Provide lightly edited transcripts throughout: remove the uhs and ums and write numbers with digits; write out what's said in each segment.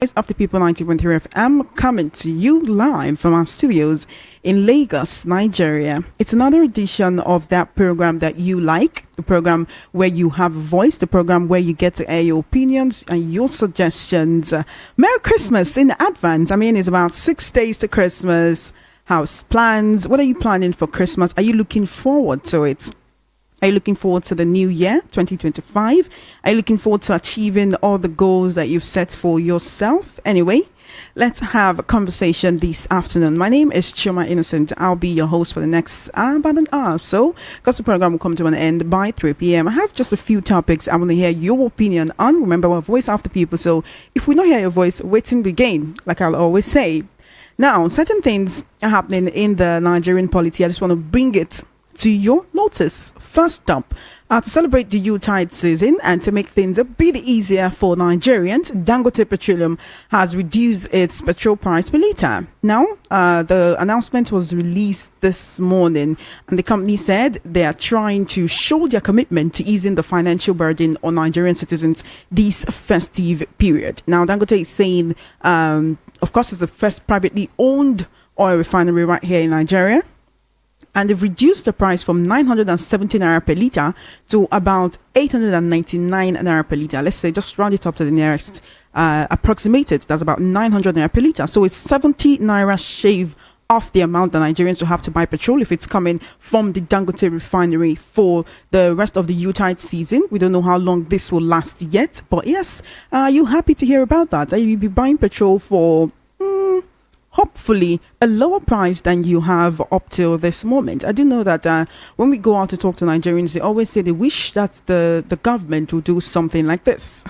Voice of the People 90.3 FM coming to you live from our studios in Lagos, Nigeria. It's another edition of that program that you like, the program where you have a voice, the program where you get to air your opinions and your suggestions. Merry Christmas in advance. I mean, it's about 6 days to Christmas. House plans. What are you planning for Christmas? Are you looking forward to it? Are you looking forward to the new year, 2025? Are you looking forward to achieving all the goals that you've set for yourself? Anyway, let's have a conversation this afternoon. My name is Chuma Innocent. I'll be your host for the next about an hour or so, because the program will come to an end by 3 p.m. I have just a few topics I want to hear your opinion on. Remember, we're Voice of the People, so if we don't hear your voice, waiting the game, like I'll always say. Now, certain things are happening in the Nigerian polity. I just want to bring it to your notice. First up, to celebrate the Yuletide season and to make things a bit easier for Nigerians, Dangote Petroleum has reduced its petrol price per litre. Now, the announcement was released this morning, and the company said they are trying to show their commitment to easing the financial burden on Nigerian citizens this festive period. Now, Dangote is saying, of course, it's the first privately owned oil refinery right here in Nigeria, and they've reduced the price from 970 naira per litre to about 899 naira per litre. Let's say just round it up to the nearest approximated. That's about 900 naira per litre. So it's 70 naira shave off the amount that Nigerians will have to buy petrol if it's coming from the Dangote refinery for the rest of the Yuletide season. We don't know how long this will last yet, but yes, are you happy to hear about that? You'll be buying petrol for hopefully a lower price than you have up till this moment. I do know that when we go out to talk to Nigerians, they always say they wish that the government would do something like this.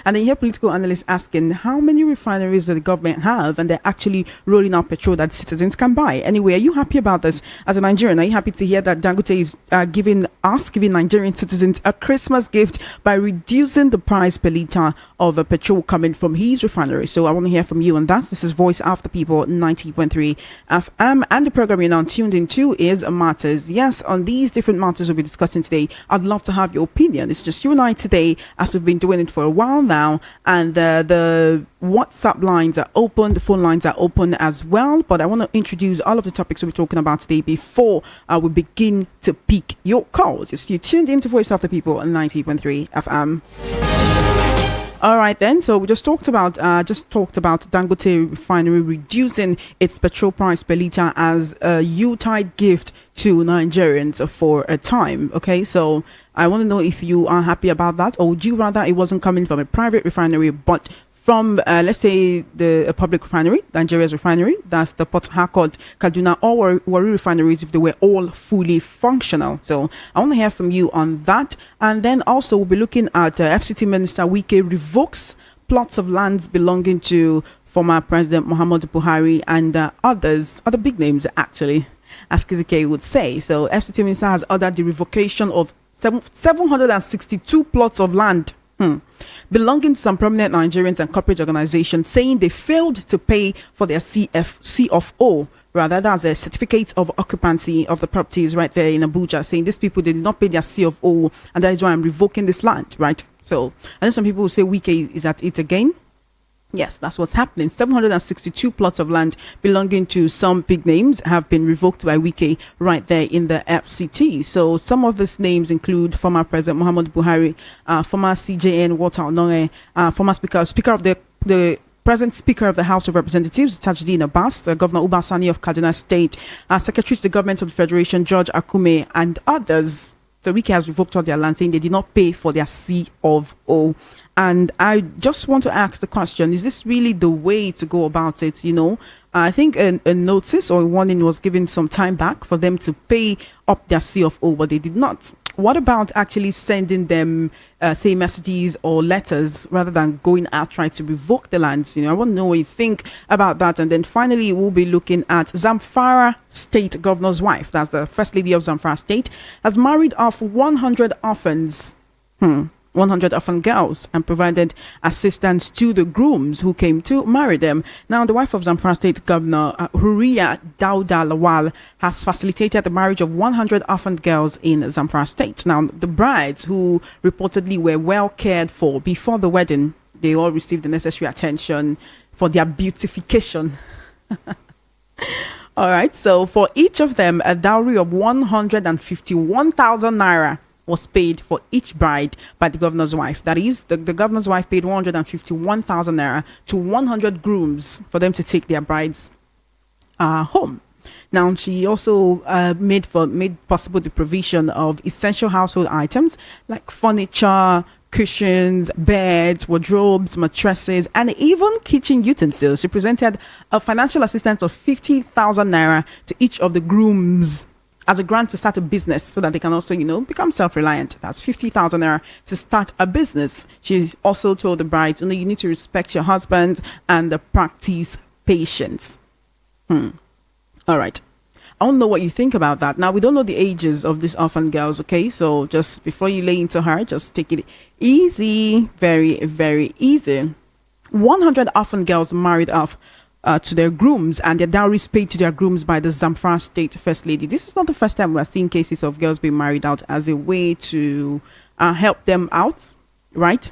And then you hear political analysts asking how many refineries does the government have, and they're actually rolling out petrol that citizens can buy. Anyway, are you happy about this as a Nigerian? Are you happy to hear that Dangote is giving Nigerian citizens a Christmas gift by reducing the price per litre of petrol coming from his refinery? So I want to hear from you on that. This is Voice of the People 90.3 FM, and the program you're now tuned into is Matters. Yes, on these different matters we'll be discussing today, I'd love to have your opinion. It's just you and I today, as we've been doing it for a while now, and the WhatsApp lines are open, the phone lines are open as well. But I want to introduce all of the topics we'll be talking about today before we begin to pick your calls. It's you tuned into Voice of the People on 90.3 FM. All right then, so we just talked about Dangote refinery reducing its petrol price per litre as a Yuletide gift to Nigerians for a time. Okay, so I want to know if you are happy about that, or would you rather it wasn't coming from a private refinery but from let's say a public refinery, Nigeria's refinery, that's the Port Harcourt, Kaduna, or Warri refineries, if they were all fully functional. So I want to hear from you on that. And then also we'll be looking at FCT Minister Wike revokes plots of lands belonging to former President Muhammadu Buhari and other big names actually, as Kizike would say. So FCT Minister has ordered the revocation of 762 plots of land belonging to some prominent Nigerians and corporate organizations, saying they failed to pay for their CFO. Rather, that's a certificate of occupancy of the properties right there in Abuja, saying these people did not pay their CFO, and that is why I'm revoking this land, right? So, I know some people will say Wike is at it again. Yes, that's what's happening. 762 plots of land belonging to some big names have been revoked by Wike right there in the FCT. So some of these names include former President Muhammadu Buhari, former CJN Walter Ononge, former Speaker of the present Speaker of the House of Representatives, Tajuddin Abbas, Governor Uba Sani of Kaduna State, Secretary to the Government of the Federation, George Akume, and others. So Wike has revoked all their land, saying they did not pay for their CFO. And I just want to ask the question, is this really the way to go about it? You know, I think a notice or a warning was given some time back for them to pay up their CFO, but they did not. What about actually sending them, say, messages or letters rather than going out trying to revoke the lands? You know, I want to know what you think about that. And then finally, we'll be looking at Zamfara State Governor's wife. That's the First Lady of Zamfara State, has married off 100 orphans. 100 orphan girls and provided assistance to the grooms who came to marry them. Now, the wife of Zamfara State Governor Huriya Dauda Lawal has facilitated the marriage of 100 orphaned girls in Zamfara State. Now, the brides, who reportedly were well cared for before the wedding, they all receive the necessary attention for their beautification. All right. So for each of them, a dowry of 151,000 naira was paid for each bride by the governor's wife. That is, the governor's wife paid 151,000 naira to 100 grooms for them to take their brides home. Now, she also made possible the provision of essential household items like furniture, cushions, beds, wardrobes, mattresses, and even kitchen utensils. She presented a financial assistance of 50,000 naira to each of the grooms as a grant to start a business so that they can also, become self-reliant. That's 50,000 naira to start a business. She also told the brides, you need to respect your husband and practice patience. All right. I don't know what you think about that. Now, we don't know the ages of these orphan girls, okay? So just before you lay into her, just take it easy. Very, very easy. 100 orphan girls married off to their grooms, and their dowries paid to their grooms by the Zamfara State First Lady. This is not the first time we're seeing cases of girls being married out as a way to help them out, right?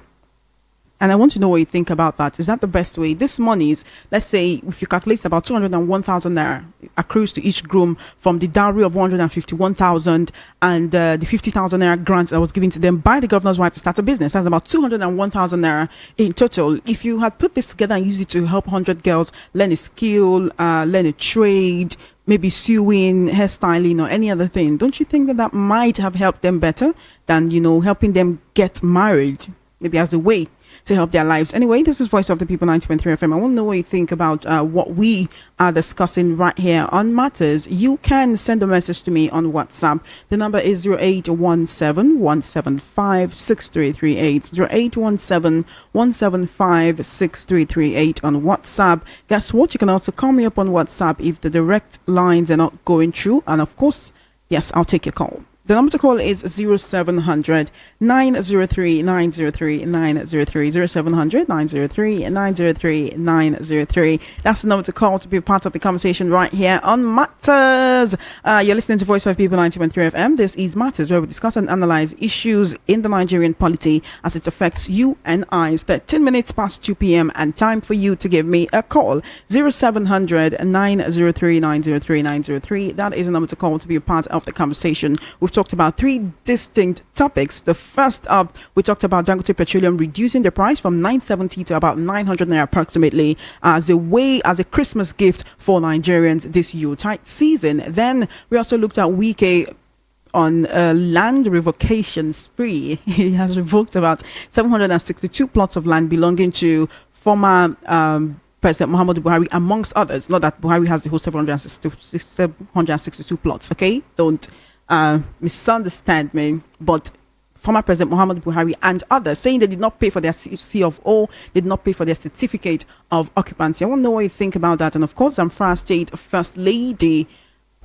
And I want to know what you think about that. Is that the best way? This money is, let's say, if you calculate about 201,000 naira accrues to each groom from the dowry of 151,000 and the 50,000 naira grants that was given to them by the governor's wife to start a business. That's about 201,000 naira in total. If you had put this together and used it to help 100 girls learn a skill, learn a trade, maybe sewing, hairstyling, or any other thing, don't you think that might have helped them better than, helping them get married? Maybe as a way to help their lives. Anyway, this is Voice of the People 90.3 FM. I want to know what you think about what we are discussing right here on Matters. You can send a message to me on WhatsApp. The number is 0817-175-6338. 0817-175-6338 on WhatsApp. Guess what? You can also call me up on WhatsApp if the direct lines are not going through. And of course, yes, I'll take your call. The number to call is 0700 903 903 903 0700 903 903 903. That's the number to call to be a part of the conversation right here on Matters. You're listening to Voice of People 90.3 FM. This is Matters, where we discuss and analyze issues in the Nigerian polity as it affects you and I. It's 13 minutes past 2 p.m. and time for you to give me a call. 0700 903 903 903. That is the number to call to be a part of the conversation. We've talked about three distinct topics. The first up, we talked about Dangote Petroleum reducing the price from 970 to about 900 naira approximately as a Christmas gift for Nigerians this Yuletide season. Then we also looked at Wike on land revocation spree. He has revoked about 762 plots of land belonging to former President Muhammadu Buhari, amongst others. Not that Buhari has the whole 762 plots, okay? Don't misunderstand me, but former President Muhammadu Buhari and others saying they did not pay for their C of O, did not pay for their certificate of occupancy. I want to know what you think about that. And of course, Zamfara State First Lady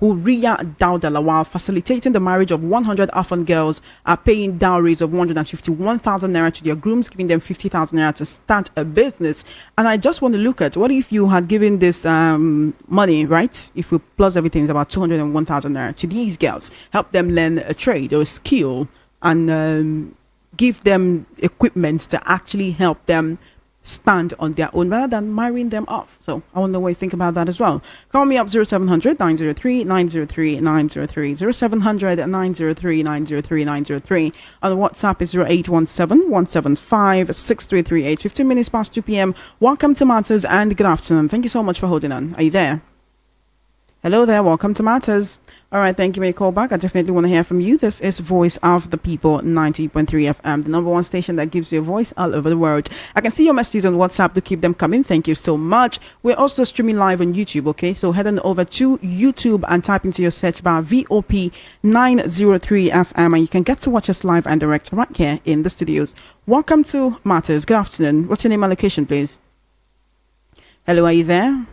Huriya Dauda, while facilitating the marriage of 100 orphan girls, are paying dowries of 151,000 naira to their grooms, giving them 50,000 naira to start a business. And I just want to look at what if you had given this money, right? If we plus everything, it's about 201,000 naira to these girls, help them learn a trade or a skill, and give them equipment to actually help them stand on their own rather than marrying them off. So I want to know what you think about that as well. Call me up 0700 903 903 903 0700 903 903 903. On WhatsApp is 0817 175 6338. 15 minutes past 2 p.m. Welcome to Matters and good afternoon. Thank you so much for holding on. Are you there? Hello there. Welcome to Matters. All right, thank you. May call back. I definitely want to hear from you. This is Voice of the People 90.3 FM, the number one station that gives you a voice all over the world. I can see your messages on WhatsApp to keep them coming. Thank you so much. We're also streaming live on YouTube, okay? So head on over to YouTube and type into your search bar VOP 903 FM, and you can get to watch us live and direct right here in the studios. Welcome to Matters. Good afternoon. What's your name and location, please? Hello, are you there?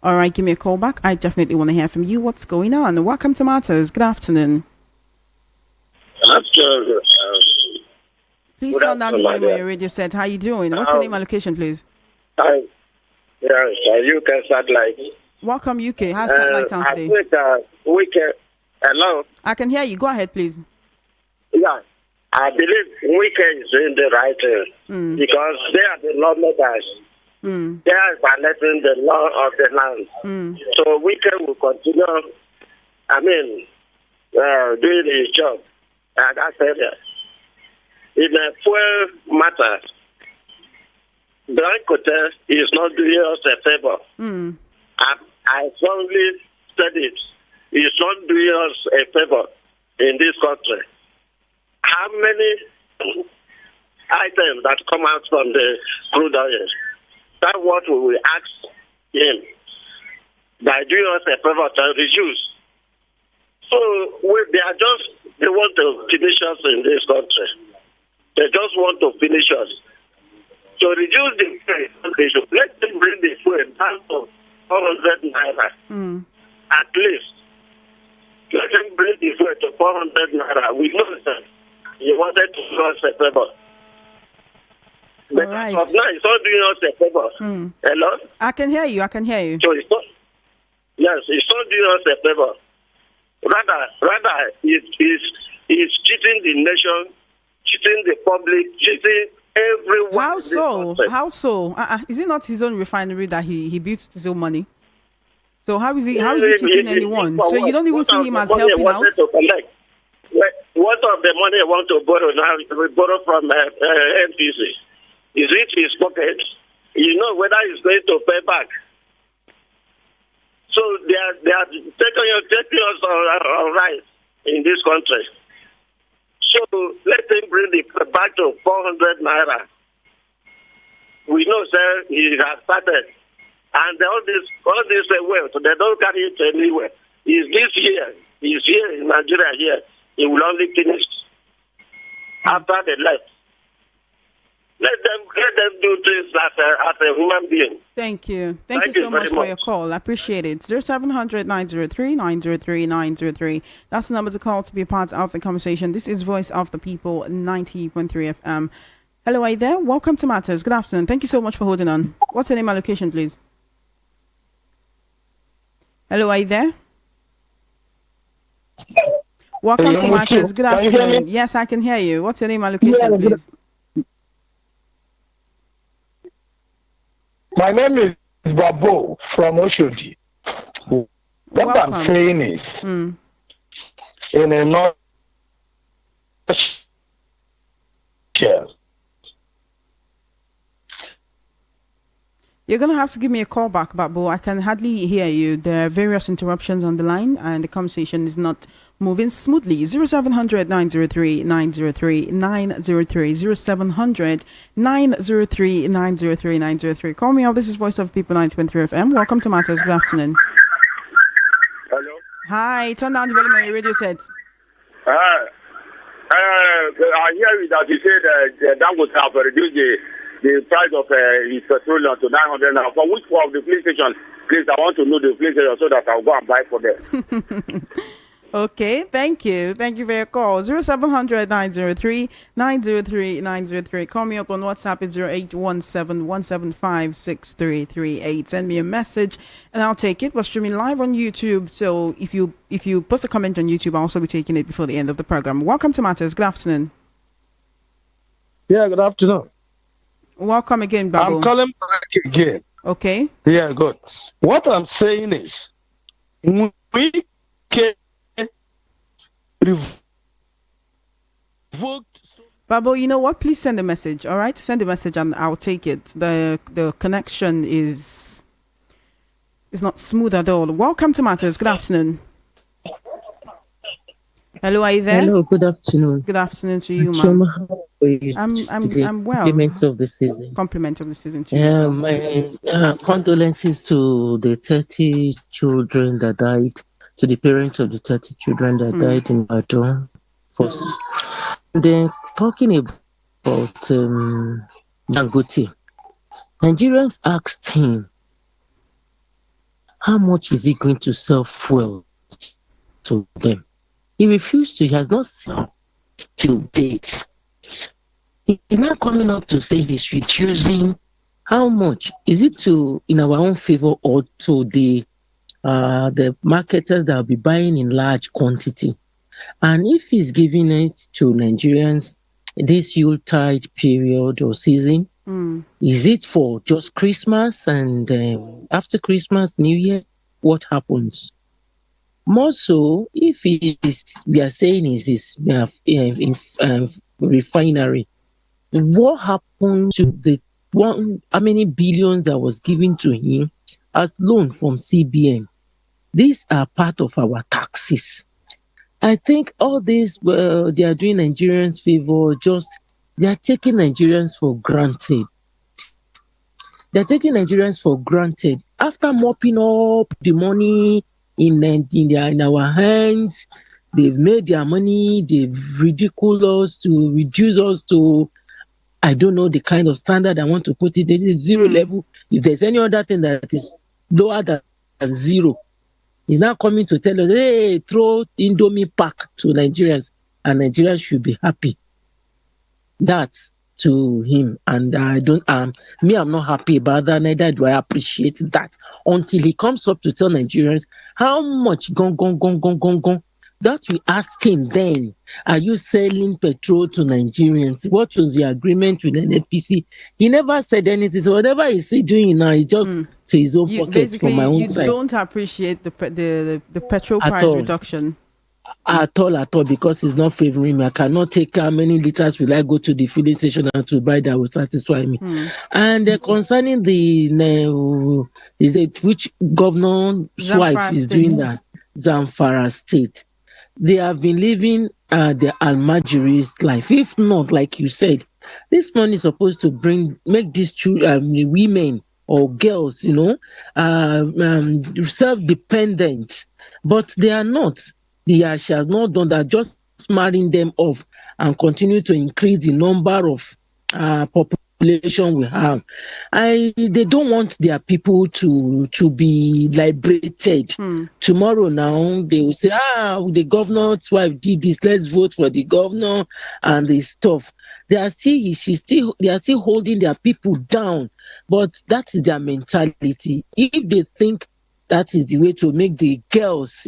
All right, give me a call back. I definitely want to hear from you. What's going on? Welcome to Matters. Good afternoon. Please turn down the volume of your radio set. How you doing? What's your name and location, please? Hi. Yeah, you can start like. Welcome, UK. How's Satellite Town today? Hello. I can hear you. Go ahead, please. Yeah. I believe Wike is doing the right thing because they are the lawmakers. They are violating the law of the land. So Wike will continue, doing his job. And I said, in a fuel matter, Dangote is not doing us a favor. I strongly said it. He's not doing us a favor in this country. How many items that come out from the crude oil? That's what we will ask him by doing us a favor to reduce. So they want to finish us in this country. They just want to finish us. To reduce the price, let them bring the fuel down to 400 naira at least. Let them bring the fuel to 400 naira. We know that he wanted to do us a favor. But right. Now he's not doing us a favor. Hello? I can hear you. So he's not, yes, he's not doing us a favor. Rather, he's cheating the nation, cheating the public, cheating everyone. How so? Is it not his own refinery that he built with his own money? So how is he cheating anyone? So you don't even see him as helping out? What of the money I want to borrow now? We borrow from NPC. Is it his pocket? You know whether he's going to pay back. So they are taking us on right in this country. So let them bring the back to 400 naira. We know, sir, he has started. And all this wealth, they don't carry it anywhere. He's here in Nigeria here. He will only finish after they left. Let them do things as a human being. Thank you. Thank you so much for your call. I appreciate it. 0700 903 903 903. That's the number to call to be a part of the conversation. This is Voice of the People, 90.3 FM. Hello, are you there? Welcome to Matters. Good afternoon. Thank you so much for holding on. What's your name and location, please? Hello, are you there? Welcome to Matters. Good afternoon. Yes, I can hear you. What's your name and location, please? My name is Babo from Oshodi. What I'm saying is, in a nutshell, you're going to have to give me a call back, Babo. I can hardly hear you. There are various interruptions on the line, and the conversation is not moving smoothly. 0700 903 903 903 0700 903 903 903. Call me up. This is Voice of People 90.3 FM. Welcome to Matters. Good afternoon. Hello. Hi. Turn down the volume on your radio set. I hear that you said that would have reduced the price of his petroleum to 900 now. For which of the police stations, please? I want to know the police station so that I'll go and buy for them. Okay, thank you. Thank you for your call. 0700 903 903 903. Call me up on WhatsApp at 0817 175 6338. Send me a message and I'll take it. We're streaming live on YouTube. So if you post a comment on YouTube, I'll also be taking it before the end of the program. Welcome to Matters. Good afternoon. Yeah, good afternoon. Welcome again, Babu. I'm calling back again. Okay. Yeah, good. What I'm saying is, we can revoked. Babu, you know what? Please send a message. All right, send a message and I'll take it. The connection is not smooth at all. Welcome to Matters. Good afternoon. Hello, are you there? Hello, good afternoon. Good afternoon to you, ma'am. I'm well. Compliment of the season. Compliment of the season to you. My condolences to the 30 children that died, to the parents of the 30 children that died in Badon first. Then talking about Dangote, Nigerians asked him, how much is he going to sell fuel to them? He refused to. He has not seen till date. He's now coming up to say he's reducing. How much is it in our own favor or to the marketers that will be buying in large quantity? And if he's giving it to Nigerians this Yuletide period or season? Is it for just Christmas and after Christmas, New Year? What happens? More so, if we are saying is this refinery, what happened to the how many billions that was given to him as loan from CBN? These are part of our taxes. I think all this, they are doing Nigerians favor. Just they are taking Nigerians for granted. They're taking Nigerians for granted. After mopping up the money in our hands, they've made their money. They've ridiculed us to reduce us to, I don't know the kind of standard I want to put it. This is zero level. If there's any other thing that is lower than zero, he's now coming to tell us, hey, throw Indomie pack to Nigerians, and Nigerians should be happy. That's to him, and I'm not happy about that. Neither do I appreciate that until he comes up to tell Nigerians how much gone. That we ask him then, are you selling petrol to Nigerians? What was the agreement with NNPC? He never said anything. So whatever he's doing now, he just to his own pocket from my own side. You don't appreciate the petrol price reduction. At all, because it's not favoring me. I cannot take how many liters will I go to the filling station and to buy that will satisfy me. And concerning which governor's wife is doing that? Zamfara state. They have been living the Almajiri's life. If not, like you said, this money is supposed to make these women or girls, self-dependent, but they are not. She has not done that, just marrying them off and continue to increase the number of population we have. They don't want their people to be liberated. Tomorrow now, they will say, the governor's wife did this, let's vote for the governor and this stuff. They are still holding their people down, but that is their mentality. If they think that is the way to make the girls,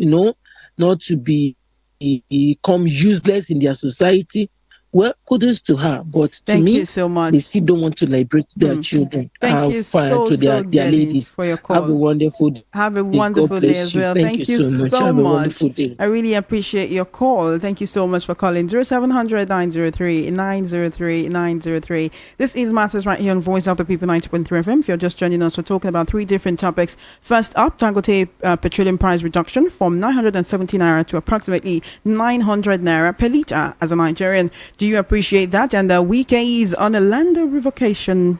not to become useless in their society, well, kudos to her. But to me, so much. They still don't want to liberate their children. Thank you so their ladies. For your call. Have a wonderful day. Have a wonderful day as well. Thank you so much. Have a wonderful day. I really appreciate your call. Thank you so much for calling 0700 903 903 903. This is Matters right here on Voice of the People 90.3 FM. If you're just joining us, we're talking about three different topics. First up, Dangote petroleum price reduction from 970 naira to approximately 900 naira per litre. As a Nigerian, do you appreciate that? And Wike is on a land revocation.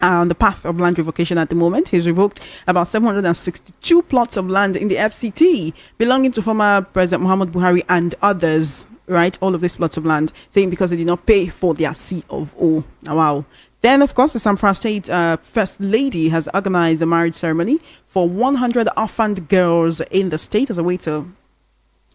On the path of land revocation at the moment. He's revoked about 762 plots of land in the FCT belonging to former President Muhammad Buhari and others, right? All of these plots of land, saying because they did not pay for their C of O. Wow. Then, of course, the Zamfara State First Lady has organized a marriage ceremony for 100 orphaned girls in the state as a way to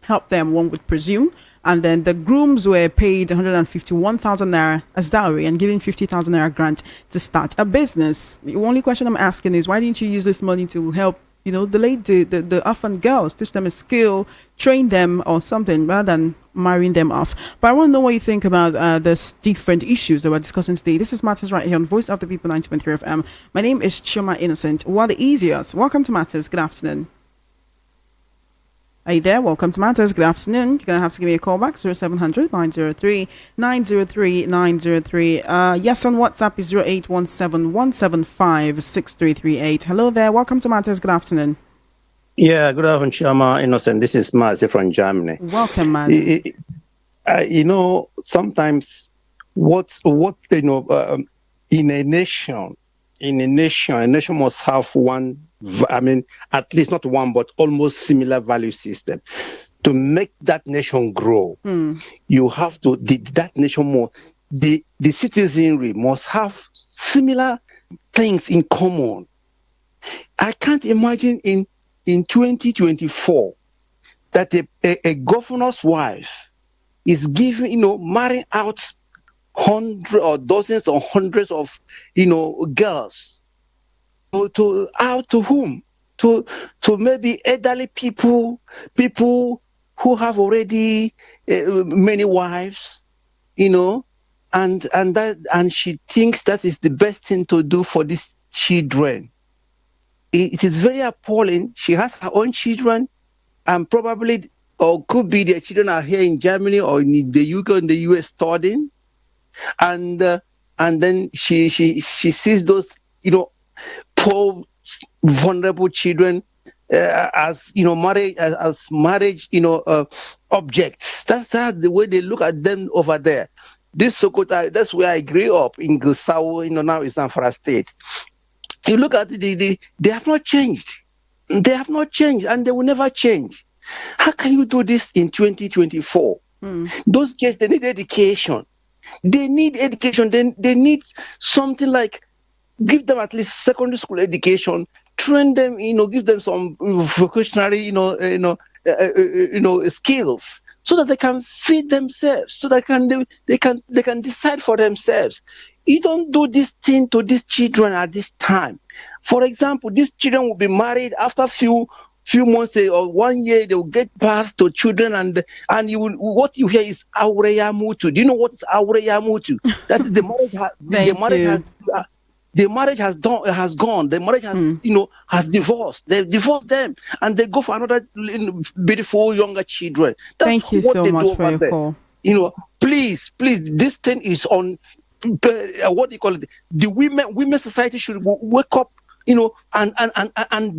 help them, one would presume. And then the grooms were paid 151,000 naira as dowry and given 50,000 naira grant to start a business. The only question I'm asking is, why didn't you use this money to help, the orphan girls, teach them a skill, train them or something, rather than marrying them off? But I want to know what you think about this different issues that we're discussing today. This is Matters right here on Voice of the People 90.3 FM. My name is Chuma Innocent. What the easiest? Welcome to Matters. Good afternoon. Are you there? Welcome to Matters. Good afternoon. You're going to have to give me a call back. 0700 903 903 903. Yes, on WhatsApp is 0817 175 6338. Hello there. Welcome to Matters. Good afternoon. Yeah, good afternoon, Shama Innocent. This is Marzi from Germany. Welcome, man. Sometimes in a nation must have one, at least not one, but almost similar value system. To make that nation grow, you have to, that nation more, the citizenry must have similar things in common. I can't imagine in 2024 that a governor's wife is giving, marrying out hundreds or dozens or hundreds of, girls. To whom? To maybe elderly people who have already many wives. and she thinks that is the best thing to do for these children. It is very appalling. She has her own children, and probably, or could be, their children are here in Germany or in the UK or in the US studying, and then she sees those poor vulnerable children as marriage objects. That's the way they look at them over there. This Sokoto, that's where I grew up in Gusau, now it's Zamfara state. You look at they have not changed. They have not changed, and they will never change. How can you do this in 2024? Those kids, they need education. They need education. They need something like, give them at least secondary school education, train them, give them some vocationary, skills, so that they can feed themselves, so that they can decide for themselves. You don't do this thing to these children at this time. For example, these children will be married after few months or 1 year. They will get birth to children, and what you hear is Aureya Mutu. Do you know what is Aureya Mutu? That is the marriage. The marriage has gone. The marriage has has divorced. They've divorced them, and they go for another beautiful younger children. That's Thank you so much for your call. Please, this thing is on. What do you call it? The women society should wake up, and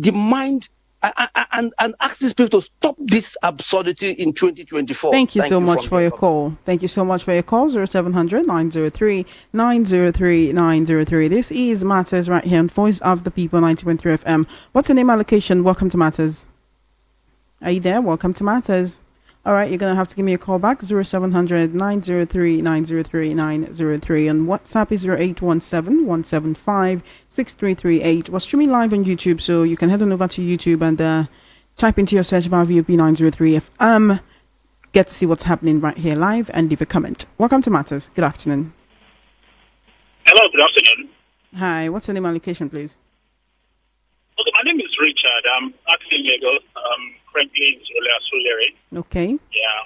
demand and ask these people to stop this absurdity in 2024. Thank you so much for your call. Thank you so much for your call. 0700 903 903 903. This is Matters right here on Voice of the People 90.3 FM. What's your name and location? Welcome to Matters. Are you there? Welcome to Matters. All right, you're going to have to give me a call back, 0700 903 903 903. And WhatsApp is 0817 175 6338. We're streaming live on YouTube, so you can head on over to YouTube and type into your search bar VOP 903 FM. Get to see what's happening right here live and leave a comment. Welcome to Matters. Good afternoon. Hello, good afternoon. Hi, what's your name and location, please? Okay, my name is Richard. I'm actually in Lagos. Currently in Surulere. Okay. Yeah.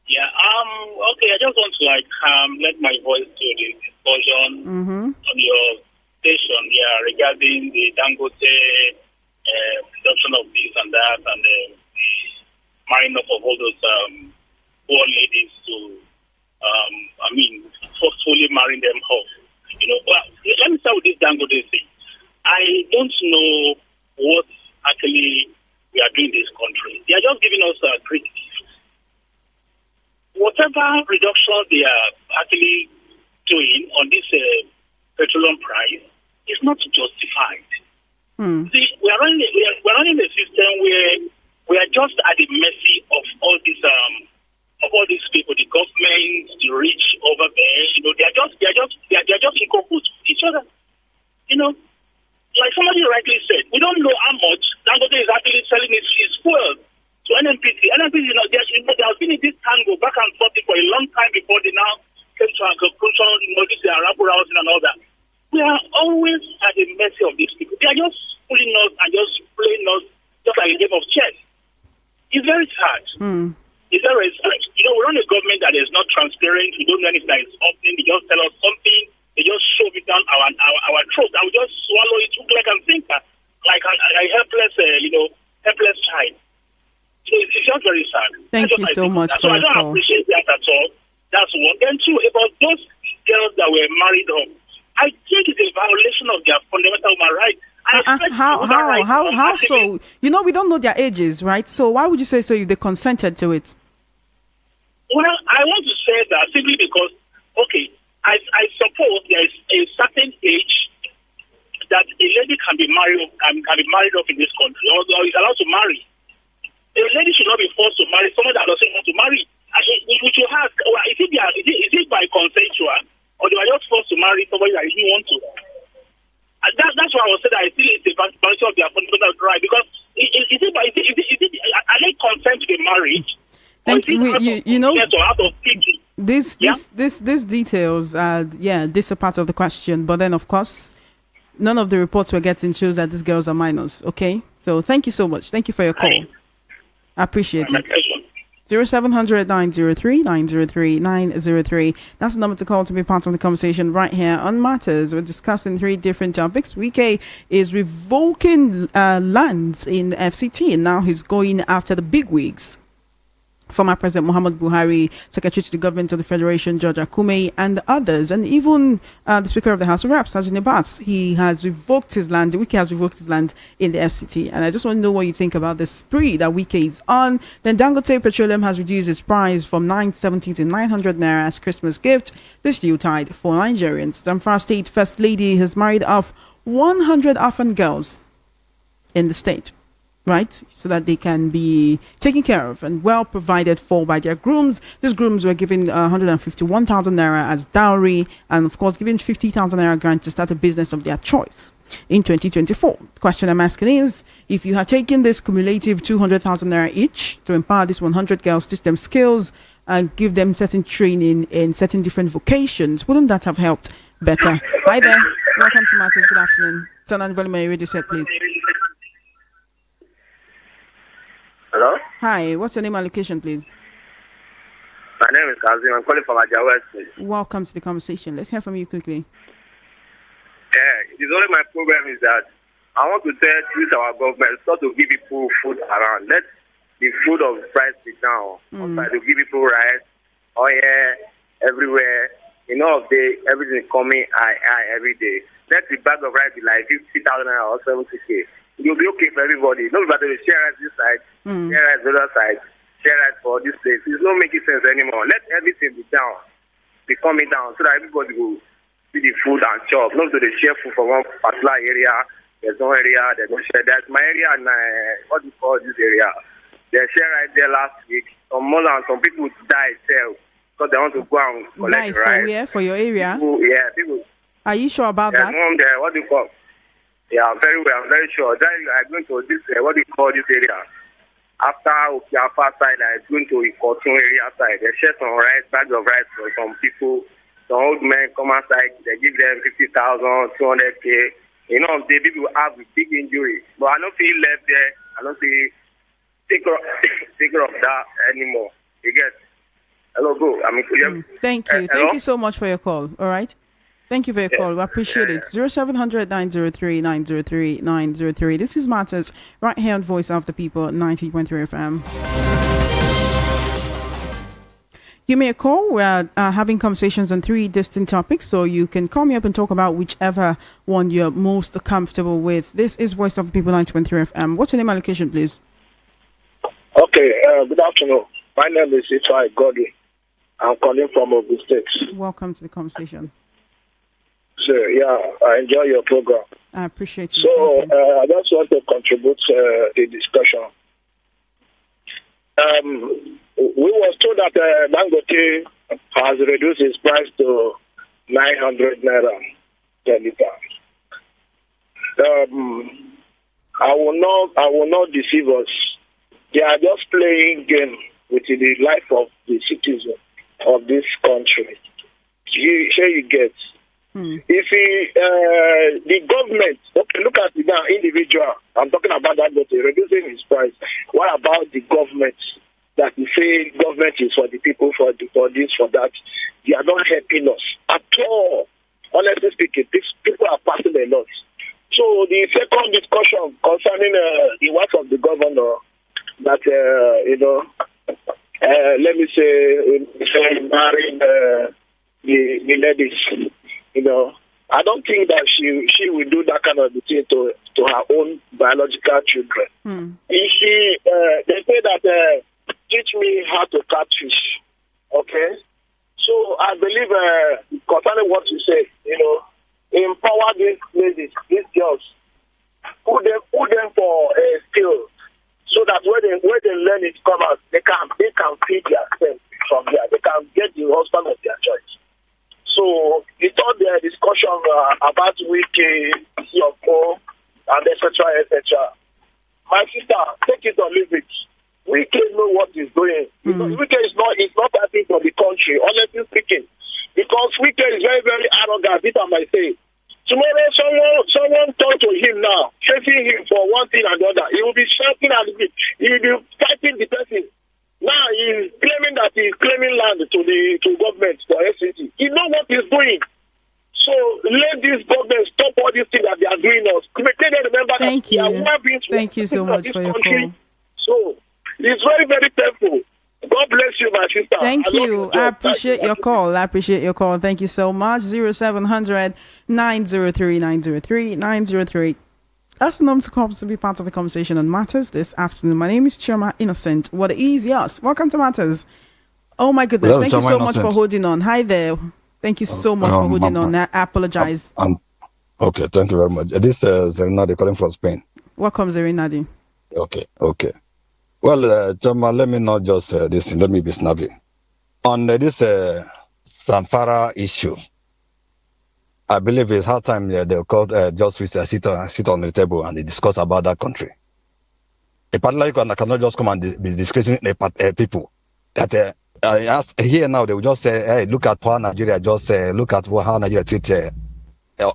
Okay, I just want to let my voice to the discussion on your station, regarding the Dangote production of this and that, and the marrying up of all those poor ladies to, forcefully marrying them off. Well, let me start with this Dangote thing. I don't know what actually we are doing in this country. They are just giving us a great gift. Whatever reduction they are actually doing on this petroleum price is not justified. See, we are running a system where we are just at the mercy of all these people, the government, the rich over there. They are just in cahoots with each other. Like somebody rightly said, we don't know how much Dangote is actually selling his fuel to NNPC. NNPC, they have been in this tango back and forth for a long time before they now came to a conclusion, this rabble rousing and all that. We are always at the mercy of these people. They are just pulling us and just playing us just like a game of chess. It's very sad. It's very sad. We run a government that is not transparent. We don't know anything that is happening. They just tell us something. They just shove it down our throat. I will just swallow it, look like I'm thinking, like a helpless child. So it's just very sad. Thank you so much for your call. So I don't appreciate that at all. That's one. Then two, about those girls that were married home, I think it's a violation of their fundamental human rights. How so? We don't know their ages, right? So why would you say so if they consented to it? Well, I want to say that simply because, okay, I suppose there is a certain age that a lady can be married off in this country, or is allowed to marry. A lady should not be forced to marry someone that doesn't want to marry. We should ask, is it by consensual, or they were just forced to marry somebody that didn't want to? That's why I was saying that I feel it's a violation of their fundamental right, because are they consent to the marriage? Thank you. These details are this a part of the question, but then of course none of the reports we're getting shows that these girls are minors. Okay, so thank you so much. Thank you for your call. I appreciate it. 0700 903 903 903. That's the number to call to be part of the conversation right here on Matters. We're discussing 3 different topics. Wike is revoking lands in FCT, and now he's going after the big wigs. Former President Muhammad Buhari, Secretary to the Government of the Federation, George Akume, and others, and even the Speaker of the House of Reps, Sajid Abbas, he has revoked his land. Wike has revoked his land in the FCT, and I just want to know what you think about the spree that Wike is on. Then Dangote Petroleum has reduced its price from 970 to 900 naira as Christmas gift this Yuletide for Nigerians. Zamfara State First Lady has married off 100 orphan girls in the state, right, so that they can be taken care of and well provided for by their grooms. These grooms were given 151,000 naira as dowry, and of course given 50,000 naira grant to start a business of their choice in 2024. The question I'm asking is, if you had taken this cumulative 200,000 naira each to empower these 100 girls, teach them skills and give them certain training in certain different vocations, wouldn't that have helped better? Hi there, welcome to Matters. Good afternoon. Turn on the volume of your radio set, please. Hello? Hi, what's your name and location, please? My name is Kazim. I'm calling from Aja West. Welcome to the conversation. Let's hear from you quickly. Yeah, it's only my problem is that I want to tell our government not to give people food around. Let the food of price be down. Try to give people rice, oil, everywhere. Of day, everything is coming high every day. Let the bag of rice be like 50,000 or 70K. It will be okay for everybody. Nobody will share rice this side, share rice the other side, share rice for this place. It's not making sense anymore. Let everything be down, be coming down, so that everybody will see the food and chop. Not to the share food from one particular area. There's no area, there's no share. That's my area and what do you call this area? They share right there last week. Some people died itself because they want to go and collect rice. For where? For your area? People. Are you sure about that? One there, what do you call? Yeah, very well. I'm very sure. Then I'm going to this, what do you call this area? After Okiafa side, I'm going to Ikotun area side. They share some rice, bags of rice for some people. Some old men come outside, they give them 50,000, 200K. The people have a big injury. But I don't feel left there. I don't feel take care of that anymore. You get? Hello, go. Thank you. Thank you so much for your call. All right. Thank you for your call. We appreciate it. 0700 903 903 903. This is Matters right here on Voice of the People, 90.3 FM. Give me a call. We're having conversations on 3 distinct topics, so you can call me up and talk about whichever one you're most comfortable with. This is Voice of the People, 90.3 FM. What's your name and location, please? Okay, good afternoon. My name is Ifai Godwin. I'm calling from Ogun State. Welcome to the conversation. So, I enjoy your program. I appreciate you. So, I just want to contribute the discussion. We were told that Dangote has reduced his price to 900 naira per liter. I will not deceive us. They are just playing game with the life of the citizen of this country. Here you get. If the government, look at the individual, I'm talking about that, but reducing his price. What about the government that you say government is for the people, for this, for that? They are not helping us at all. Honestly speaking, these people are passing a lot. So the second discussion concerning the work of the governor, that let me say marrying the ladies. I don't think that she will do that kind of thing to her own biological children. They say that teach me how to catch fish. Okay, so I believe concerning what you say, empower these ladies, these girls, put them for a skill, so that when they learn it, come out, they can feed themselves from there. They can get the husband of their choice. So it's all the discussion about Wiki, CFO, and etc. My sister, take it or leave it. Wiki know what he's doing. Because Wiki is not happy for the country, honestly speaking. Because Wiki is very, very arrogant, this I might say. Tomorrow, someone talk to him now, chasing him for one thing and the other. He will be shouting at him. He will be fighting the person. Now he's claiming that he's claiming land to government for FCT. You know what he's doing. So let this government stop all these things that they are doing us. Let them remember Thank that we are you. well-being Thank you so much for your call. So it's very, very painful. God bless you, my sister. Thank you. I appreciate your call. I appreciate your call. Thank you so much. 0700 903 903 903. That's the number to call to be part of the conversation on Matters this afternoon. My name is Choma Innocent. What is yours? Welcome to Matters. Oh my goodness. Hello, Thank you Choma so Innocent. much for holding on. Hi there. Thank you so much for holding on. I apologize. Okay, thank you very much. This is Zerinadi calling from Spain. Welcome, Zerinadi. Okay. Well, Choma, let me not just this. Let me be snappy. On this Zamfara issue, I believe it's hard time they'll call just sit on the table and they discuss about that country. A party like one cannot just come and be discussing people that I ask here now. They will just say, "Hey, look at how Nigeria just look at how Nigeria treat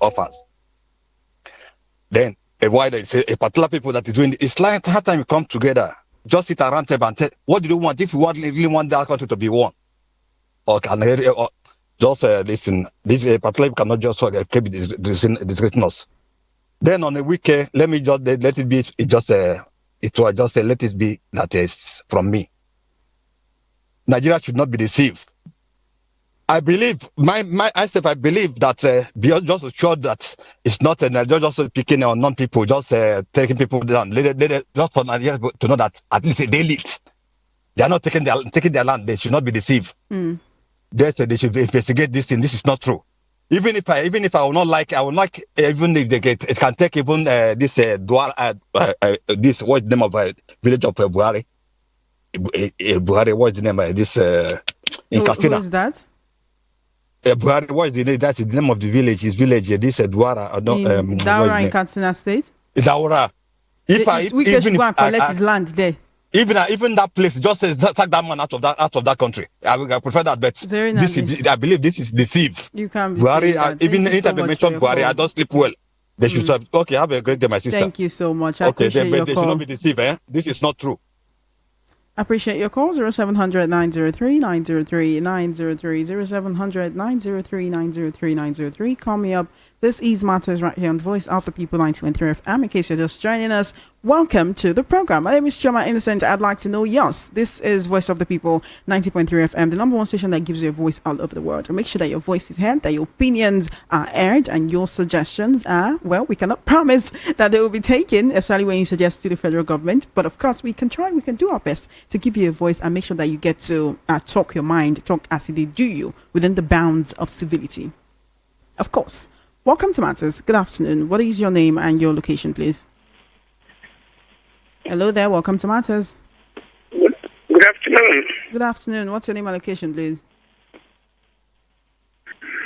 orphans." Then why they say a particular people that is doing it's like hard time you come together, just sit around table and tell what do you want if you really want that country to be one, or can just listen. This particular cannot just keep discussing us. Then on the weekend, let me just let it be. It was just let it be that is from me. Nigeria should not be deceived. I believe myself. I believe that beyond just sure that it's not Nigeria just picking on non-people, just taking people down. Just for Nigeria to know that at least they lead. They are not taking their land. They should not be deceived. They should investigate this thing. This is not true. Even if I will not like, I will like even if they get it can take even this this what's the name of village of Buhari. Buhari, what's the name of this in Castina? Who is that? Buhari, what is the name? That's the name of the village. His village. This Duara. Daura in Katsina State. Daura. We should go and collect his land there. Even that place just says sack that man out of that country. I prefer that, but I believe this is deceive. You can be Buhari. Even anytime they mention Buhari, I don't sleep well. They should say, okay, have a great day, my sister. Thank you so much. I appreciate your call. They should not be deceived. This is not true. I appreciate your call. 0700 903 903 903 0700 903 903 903. Call me up. This is Matters right here on Voice of the People 90.3 FM. In case you're just joining us, welcome to the program. My name is Choma Innocent. I'd like to know yours. This is Voice of the People 90.3 FM, the number one station that gives you a voice all over the world. And make sure that your voice is heard, that your opinions are aired, and your suggestions are, well, we cannot promise that they will be taken, especially when you suggest to the federal government. But of course, we can try, we can do our best to give you a voice and make sure that you get to talk your mind, talk as they do you within the bounds of civility. Of course. Welcome to Matters. Good afternoon. What is your name and your location, please? Hello there. Welcome to Matters. Good afternoon. Good afternoon. What's your name and location, please?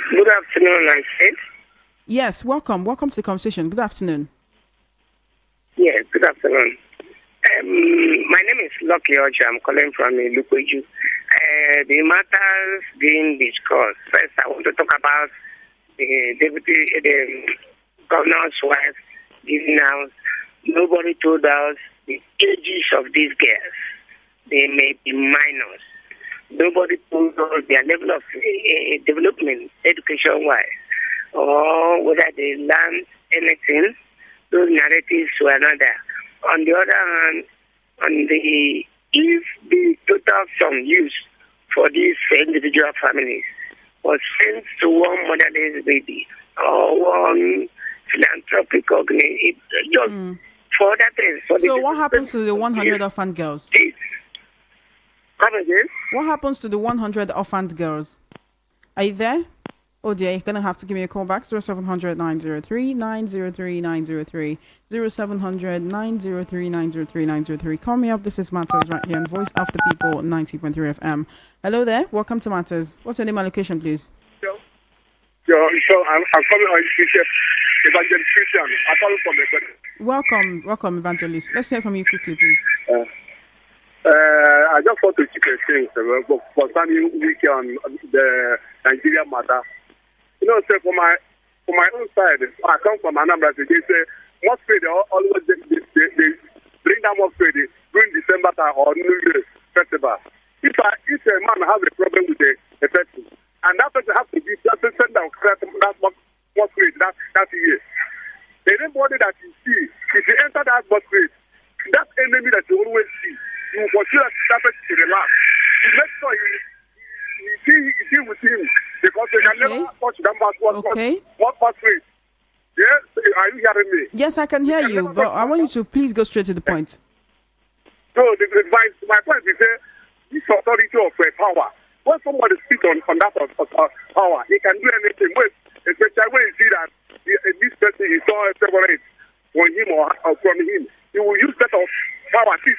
Good afternoon, I said. Yes, welcome. Welcome to the conversation. Good afternoon. Yes, good afternoon. My name is Lucky Oja. I'm calling from Lukoju. The matters being discussed. First, I want to talk about the governor's wife giving out. Nobody told us the ages of these girls. They may be minors. Nobody told us their level of development, education-wise, or whether they learned anything. Those narratives were not there. On the other hand, if the total sum used for these individual families was sent to one motherless baby or one philanthropic organization, just for other things. So what happens to the 100 orphaned girls? Come again? What happens to the 100 orphaned girls? Are you there? Oh dear, you're going to have to give me a call back. 0700 903 903 903 0700 903 903 903. Call me up. This is Matters right here on Voice of the People 90.3 FM. Hello there. Welcome to Matters. What's your name and location, please? So I'm calling on Evangelist Christian. I'm calling from the Welcome, Evangelist. Let's hear from you quickly, please. I just want to keep a thing concerning weekend on the Nigeria matter. You know, say for my own side, I come from Anambra. They say most they always they bring down most during December time or New Year's festival. a man has a problem with a person, and that person has to be that person that what grade that year. Anybody that you see, if you enter that box grade, that enemy that you always see, you will consider that person to relax. You make sure you deal with him because they can never touch them back. What box grade? Yes, are you hearing me? Yes, I can hear you, but I want you to please go straight to the point. So my point is this authority of power. When somebody speaks on that power, he can do anything. Especially when you see that this person is so separate from him or from him, he will use that of power to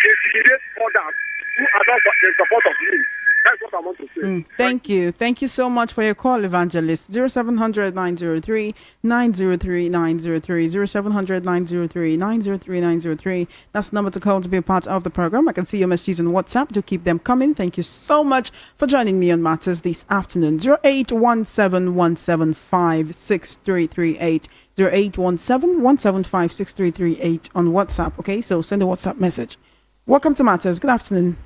intimidate others who are not in support of him. That's what I want to say. Thank you. Thank you so much for your call, Evangelist. 0700 903 903 903 0700 903 903 903. That's the number to call to be a part of the program. I can see your messages on WhatsApp. Do keep them coming. Thank you so much for joining me on Matters this afternoon. 0817 175 6338. 0817 175 6338 on WhatsApp. Okay, so send a WhatsApp message. Welcome to Matters. Good afternoon.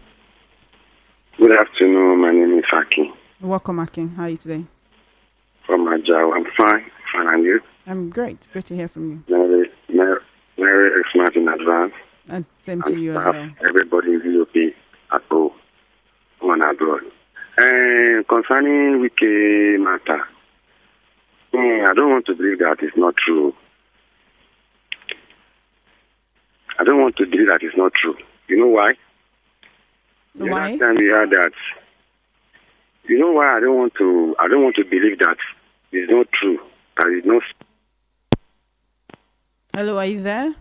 Good afternoon. My name is Akin. Welcome, Akin. How are you today? From Ajao. I'm fine. Fine, and you? I'm great. Great to hear from you. Merry Xmas in advance. And same to you as well. Everybody in VOP at home and abroad. Concerning Wiki matter, I don't want to believe that it's not true. I don't want to believe that it's not true. You know why? The last time we heard that, you know why I don't want to believe that it's not true. That it's not. Hello, are you there?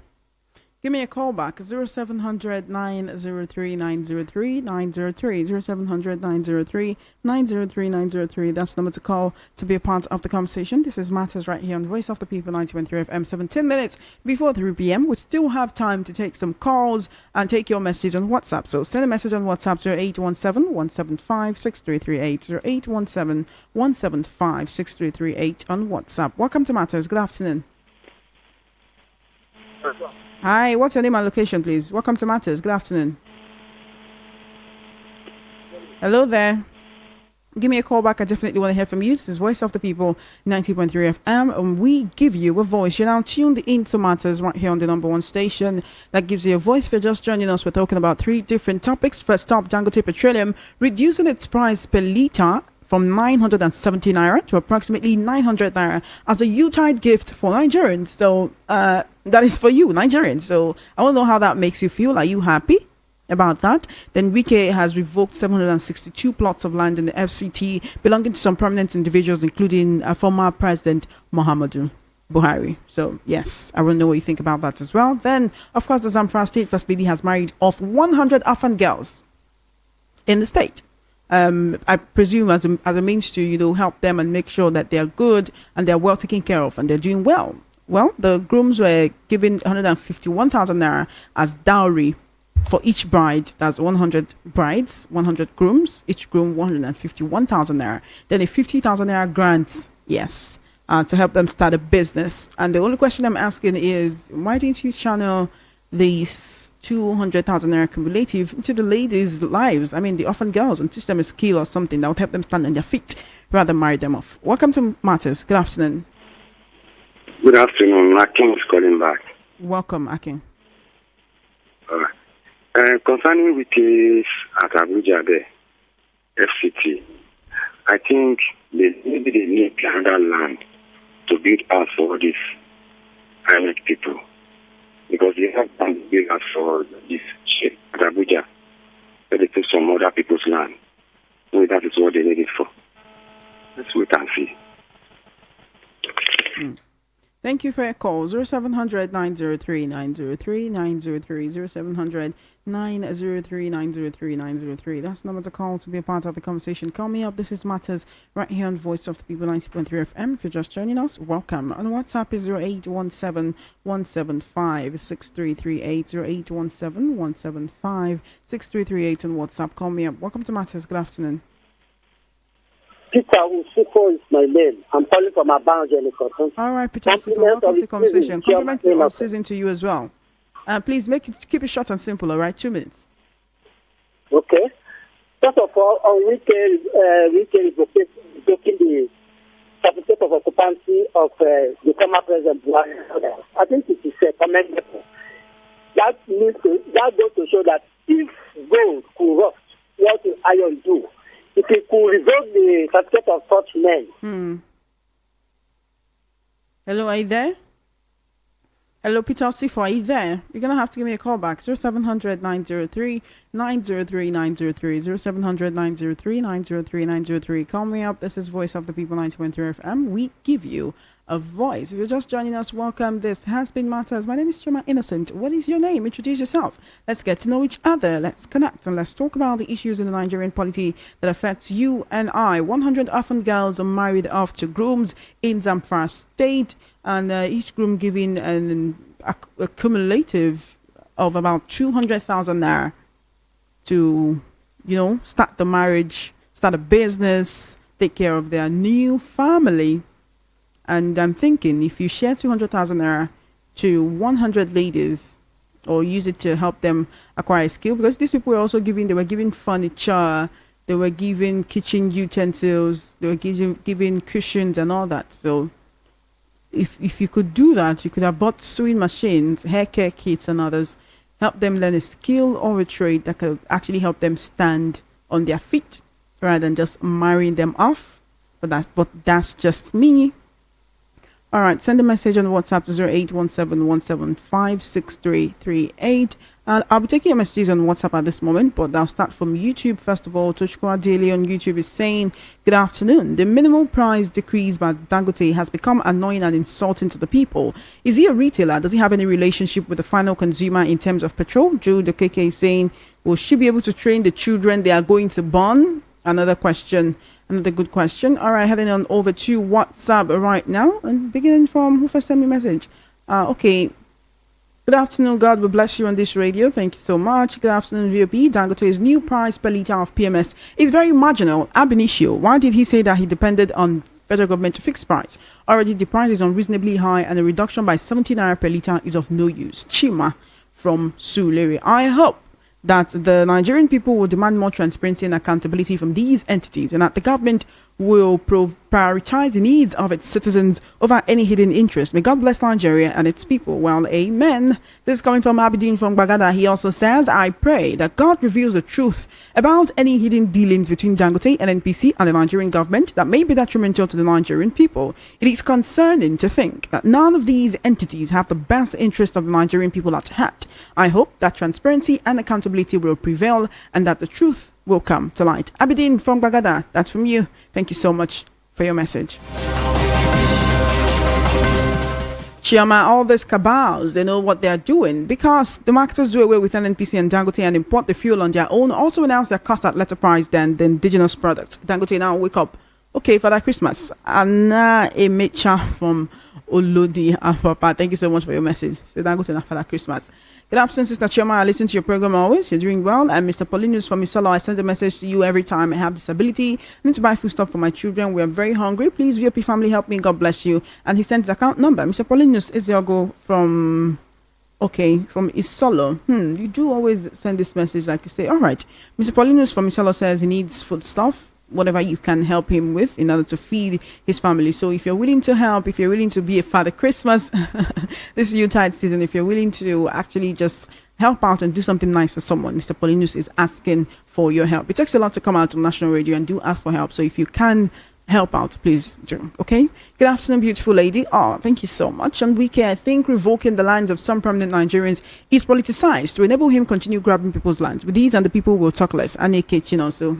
Give me a call back. 0700 903 903 903 0700 903 903 903. That's the number to call to be a part of the conversation. This is Matters right here on Voice of the People 90.3 FM. 17 minutes before 3 p.m. We still have time to take some calls and take your message on WhatsApp. So send a message on WhatsApp to 0817 175 6338 0817 175 6338 on WhatsApp. Welcome to Matters. Good afternoon. Hi, what's your name and location, please? Welcome to Matters. Good afternoon. Hello there. Give me a call back. I definitely want to hear from you. This is Voice of the People, 90.3 FM, and we give you a voice. You're now tuned into Matters right here on the number one station that gives you a voice. If you're just joining us, we're talking about 3 different topics. First up, Dangote Petroleum reducing its price per litre from 970 naira to approximately 900 naira as a Yuletide gift for Nigerians. So that is for you, Nigerians. So I want to know how that makes you feel. Are you happy about that? Then Wike has revoked 762 plots of land in the FCT belonging to some prominent individuals, including former President Muhammadu Buhari. So yes, I want to know what you think about that as well. Then, of course, the Zamfara State First Lady has married off 100 orphan girls in the state. I presume as a means to, help them and make sure that they're good and they're well taken care of and they're doing well. Well, the grooms were given 151,000 naira as dowry for each bride. That's 100 brides, 100 grooms, each groom 151,000 naira. Then a 50,000 naira grant, yes, to help them start a business. And the only question I'm asking is, why didn't you channel these 200,000 naira cumulative into the ladies' lives? I mean, the orphan girls, and teach them a skill or something that would help them stand on their feet rather than marry them off. Welcome to Matters. Good afternoon. Good afternoon. Akin is calling back. Welcome, Akin. Concerning with this at Abuja, the FCT, I think maybe they need another land to build out for these IMEC people. Because they have done build out for this shit at Abuja. So they took some other people's land. So that is what they need it for. Let's wait and see. Thank you for your call. 0700 903 903 903 0700 903 903 903. That's the number to call to be a part of the conversation. Call me up. This is Matters right here on Voice of the People 90.3 FM. If you're just joining us, welcome. On WhatsApp is 0817 175 6338 0817 175 6338 on WhatsApp. Call me up. Welcome to Matters. Good afternoon. Peter Usuko is my name. I'm calling from Abangelico. All right, Peter Usuko, welcome to the conversation. Compliments of season to you as well. Please keep it short and simple, all right? 2 minutes. Okay. First of all, on weekend revoking the certificate of occupancy of the former president Buhari. I think it is commendable. That goes to show that if gold could rust, what will iron do? If it could revoke the certificate of such men. Hello, are you there? Hello, Peter Sifo, are you there? You're going to have to give me a call back. 0700 903 903 903. 0700 903 903 903. Call me up. This is Voice of the People 90.3 FM. We give you a voice. If you're just joining us, welcome. This has been Matters. My name is Chima Innocent. What is your name? Introduce yourself. Let's get to know each other. Let's connect and let's talk about the issues in the Nigerian polity that affects you and I. 100 orphan girls are married off to grooms in Zamfara State, and each groom giving a cumulative of about 200,000 naira to, start the marriage, start a business, take care of their new family. And I'm thinking, if you share 200,000 naira to 100 ladies, or use it to help them acquire a skill, because these people were also they were giving furniture, they were giving kitchen utensils, they were giving cushions and all that. So if you could do that, you could have bought sewing machines, hair care kits and others, help them learn a skill or a trade that could actually help them stand on their feet rather than just marrying them off. But that's just me. All right, send a message on WhatsApp to 0817-175-6338. And I'll be taking your messages on WhatsApp at this moment, but I'll start from YouTube. First of all, Tochukwa Daily on YouTube is saying, good afternoon. The minimal price decrease by Dangote has become annoying and insulting to the people. Is he a retailer? Does he have any relationship with the final consumer in terms of petrol? Jude the KK is saying, will she be able to train the children they are going to born? Another question. Another good question. All right, heading on over to WhatsApp right now. And beginning from who first sent me a message. Okay. Good afternoon. God will bless you on this radio. Thank you so much. Good afternoon, VOP. Dangote's new price per litre of PMS is very marginal. Ab initio. Why did he say that he depended on federal government to fix price? Already the price is unreasonably high and a reduction by 70 naira per litre is of no use. Chima from Sulere. I hope that the Nigerian people will demand more transparency and accountability from these entities, and that the government will prioritize the needs of its citizens over any hidden interest. May God bless Nigeria and its people. Well, amen. This is coming from Abidin from Bagada. He also says, I pray that God reveals the truth about any hidden dealings between Dangote and NPC and the Nigerian government that may be detrimental to the Nigerian people. It is concerning to think that none of these entities have the best interest of the Nigerian people at heart. I hope that transparency and accountability will prevail and that the truth will come to light. Abidin from Bagada, that's from you. Thank you so much for your message. Chiama, all these cabals, they know what they're doing because the marketers do away with NNPC and Dangote and import the fuel on their own. Also announce their cost at lesser price than the indigenous product. Dangote now wake up. Okay, Father Christmas. Anna Emecha from Olodi Apapa. Thank you so much for your message. So Dangote na Father Christmas. Good afternoon, Sister Chioma. I listen to your program always. You're doing well. And Mr. Paulinus from Isolo, I send a message to you every time I have disability. I need to buy food stuff for my children. We are very hungry. Please, VOP family, help me. God bless you. And he sent his account number. Mr. Paulinus Iziogo from Isolo. You do always send this message like you say. All right. Mr. Paulinus from Isolo says he needs food stuff, whatever you can help him with in order to feed his family. So if you're willing to help, if you're willing to be a Father Christmas, this is Yuletide season, if you're willing to actually just help out and do something nice for someone, Mr. Paulinus is asking for your help. It takes a lot to come out on national radio and do ask for help. So if you can help out, please do. Okay. Good afternoon, beautiful lady. Oh, thank you so much. And I think revoking the lands of some prominent Nigerians is politicized to enable him continue grabbing people's lands. With these and the people will talk less. And so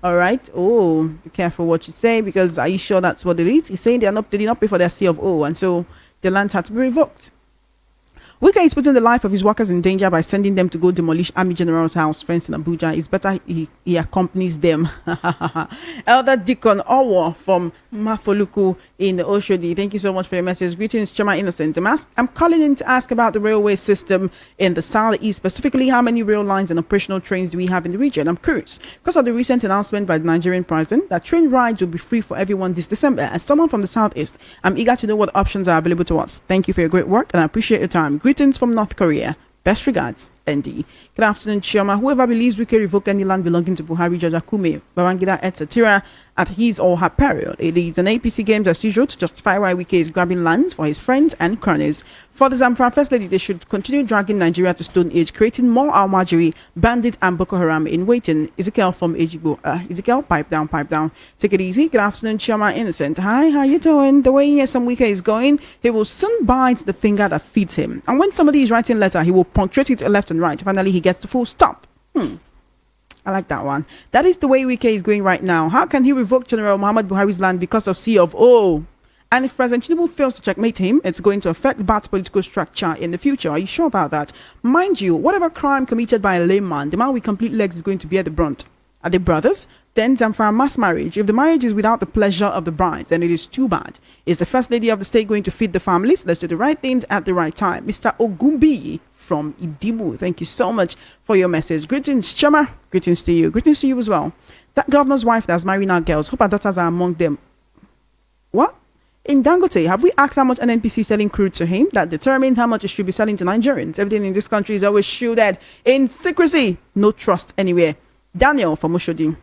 all right. Oh, be careful what you say, because are you sure that's what it is? He's saying they did not pay for their C of O, and so the land had to be revoked. Wike is putting the life of his workers in danger by sending them to go demolish Army General's house fence in Abuja. It's better he accompanies them. Elder Deacon Owo from Mafoluku in Oshodi. Thank you so much for your message. Greetings, Chema Innocent. I'm calling in to ask about the railway system in the southeast, specifically how many rail lines and operational trains do we have in the region? I'm curious because of the recent announcement by the Nigerian president that train rides will be free for everyone this December. As someone from the southeast, I'm eager to know what options are available to us. Thank you for your great work and I appreciate your time. Greetings from North Korea. Best regards. Good afternoon, Chioma. Whoever believes we can revoke any land belonging to Buhari, Jajakume, Babangida, etc. at his or her peril. It is an APC game as usual to justify why Wike is grabbing lands for his friends and cronies. For the Zamfara First Lady, they should continue dragging Nigeria to Stone Age, creating more Almajiri, bandit and Boko Haram in waiting. Ezekiel from Ejibo. Ezekiel, pipe down, pipe down. Take it easy. Good afternoon, Chioma Innocent. Hi, how you doing? The way some Wike is going, he will soon bite the finger that feeds him. And when somebody is writing a letter, he will punctuate it left and right. Finally, he gets the full stop. I like that one. That is the way Wike is going right now. How can he revoke General Muhammad Buhari's land because of C of O? And if President Tinubu fails to checkmate him, it's going to affect Bat's political structure in the future. Are you sure about that? Mind you, whatever crime committed by a layman, the man with complete legs is going to bear the brunt. Are they brothers? Then Zamfara mass marriage. If the marriage is without the pleasure of the brides, then it is too bad. Is the First Lady of the state going to feed the families? Let's do the right things at the right time. Mr. Ogumbi from Idimu, thank you so much for your message. Greetings, Chama. Greetings to you. Greetings to you as well. That governor's wife that's marrying our girls, hope our daughters are among them. What? In Dangote, have we asked how much NNPC selling crude to him? That determines how much it should be selling to Nigerians. Everything in this country is always shielded in secrecy. No trust anywhere. Daniel from Oshodi.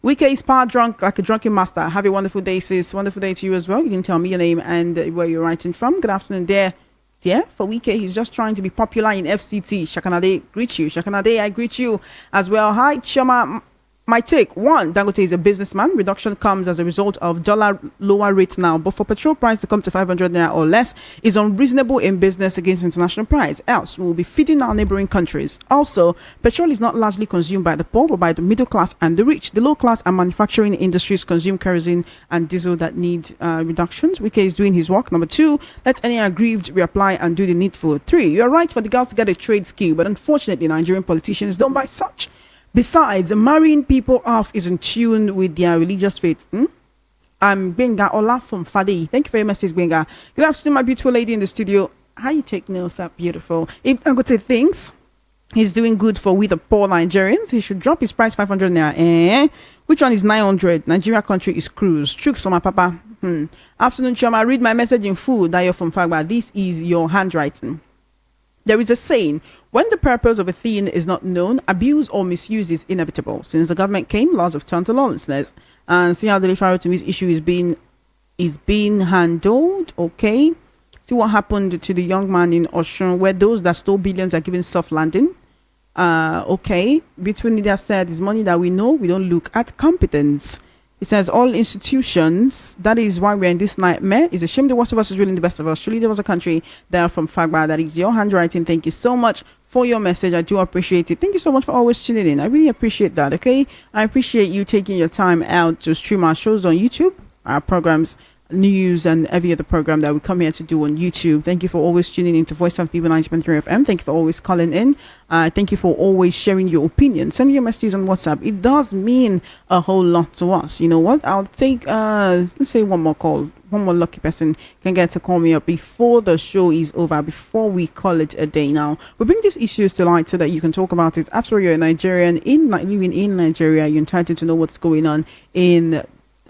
Wike is power drunk like a drunken master. Have a wonderful day, sis. Wonderful day to you as well. You can tell me your name and where you're writing from. Good afternoon there. Yeah, for Wike, he's just trying to be popular in FCT. Shakanade, greet you. Shakanade, I greet you as well. Hi, Chama. My take, one, Dangote is a businessman. Reduction comes as a result of dollar lower rates now. But for petrol price to come to 500 naira or less is unreasonable in business against international price. Else, we will be feeding our neighboring countries. Also, petrol is not largely consumed by the poor, but by the middle class and the rich. The low class and manufacturing industries consume kerosene and diesel that need reductions. Wike is doing his work. Number two, let any aggrieved reapply and do the needful. Three, you're right for the girls to get a trade skill, but unfortunately, Nigerian politicians don't buy such. Besides, marrying people off is in tune with their religious faith. I'm Benga Ola from Fadi. Thank you for your message, Benga. Good afternoon, my beautiful lady in the studio. How you take nails up beautiful? If Dangote thinks he's doing good for we the poor Nigerians, he should drop his price 500 naira. Which one is 900? Nigeria country is cruise. Tricks for my papa. Afternoon, Chama. Read my message in full. Dayo from Fagba. This is your handwriting. There is a saying, when the purpose of a thing is not known, abuse or misuse is inevitable. Since the government came, laws have turned to lawlessness. And see how the Tinubu's issue is being handled. Okay. See what happened to the young man in Oshun, where those that stole billions are given soft landing. Okay. Between India said, it's money that we know, we don't look at competence. It says all institutions, that is why we're in this nightmare. It's a shame the worst of us is really the best of us. Truly, there was a country there from Fagba. That is your handwriting. Thank you so much for your message. I do appreciate it. Thank you so much for always tuning in. I really appreciate that, okay? I appreciate you taking your time out to stream our shows on YouTube, our programs, news, and every other program that we come here to do on YouTube. Thank you for always tuning in to Voice of People 90.3 FM. Thank you for always calling in. Thank you for always sharing your opinion. Send your messages on WhatsApp. It does mean a whole lot to us. You know what? I'll take, let's say one more call. One more lucky person can get to call me up before the show is over, before we call it a day. Now, we bring these issues to light so that you can talk about it. After all, you're a Nigerian, living in Nigeria, you're entitled to know what's going on in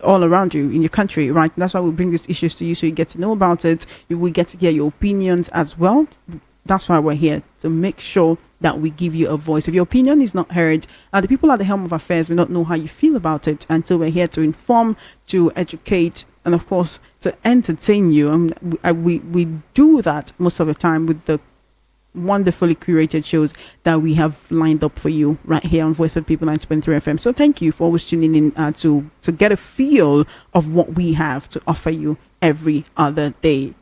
all around you in your country, right? That's why we bring these issues to you, so you get to know about it. We get to hear your opinions as well. That's why we're here, to make sure that we give you a voice. If your opinion is not heard, the people at the helm of affairs will not know how you feel about it. And so we're here to inform, to educate, and of course to entertain you. And we do that most of the time with the wonderfully curated shows that we have lined up for you right here on Voice of People 90.3 FM. So thank you for always tuning in to get a feel of what we have to offer you every other day.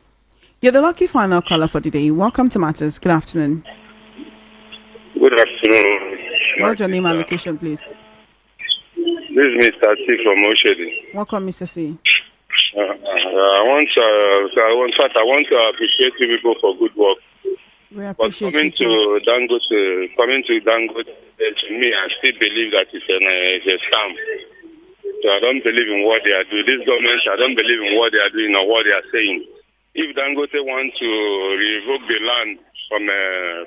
You're the lucky final caller for today. Welcome to Matters. Good afternoon. Good afternoon. What's your name and location, please? This is Mr. C from Oshedi. Welcome, Mr. C. I want to appreciate you people for good work. But coming to Dangote, to me, I still believe that it's a scam. So I don't believe in what they are doing. This government, I don't believe in what they are doing or what they are saying. If Dangote wants to revoke the land from the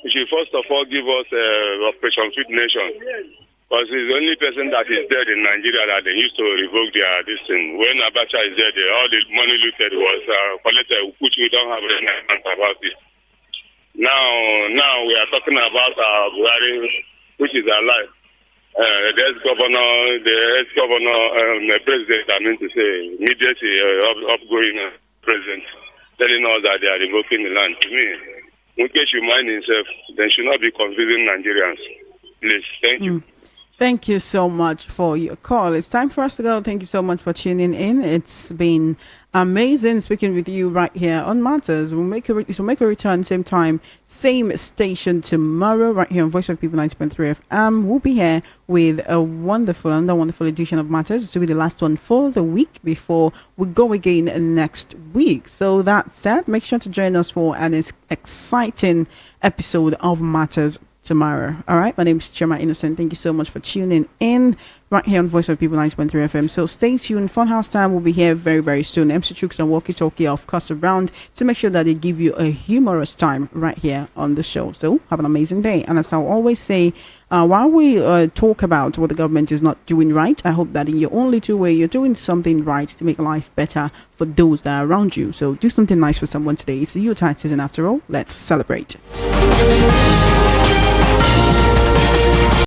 he should first of all give us Operation Sweet Nation. Because he's the only person that is dead in Nigeria that they used to revoke this thing. When Abacha is dead, all the money looted was collected, which we don't have any answer about it. Now we are talking about Buhari, which is alive. The ex-governor, the president, I mean to say, immediately upgoing president, telling us that they are revoking the land. To me, Mukesh should mind himself. They should not be confusing Nigerians. Please, thank you. Thank you so much for your call. It's time for us to go. Thank you so much for tuning in. It's been amazing speaking with you right here on Matters. We'll make a return same time, same station tomorrow right here on Voice of People 90.3 FM. We'll be here with another wonderful edition of Matters. This will be the last one for the week before we go again next week. So that said, make sure to join us for an exciting episode of Matters tomorrow. All right, my name is Chema Innocent. Thank you so much for tuning in right here on Voice of People 90.3 FM. So stay tuned. Funhouse Time will be here very, very soon. MC Chooks and Walkie Talkie, of course, around to make sure that they give you a humorous time right here on the show. So have an amazing day. And as I always say, while we talk about what the government is not doing right, I hope that in your own little way, you're doing something right to make life better for those that are around you. So do something nice for someone today. It's the Yuletide season after all. Let's celebrate.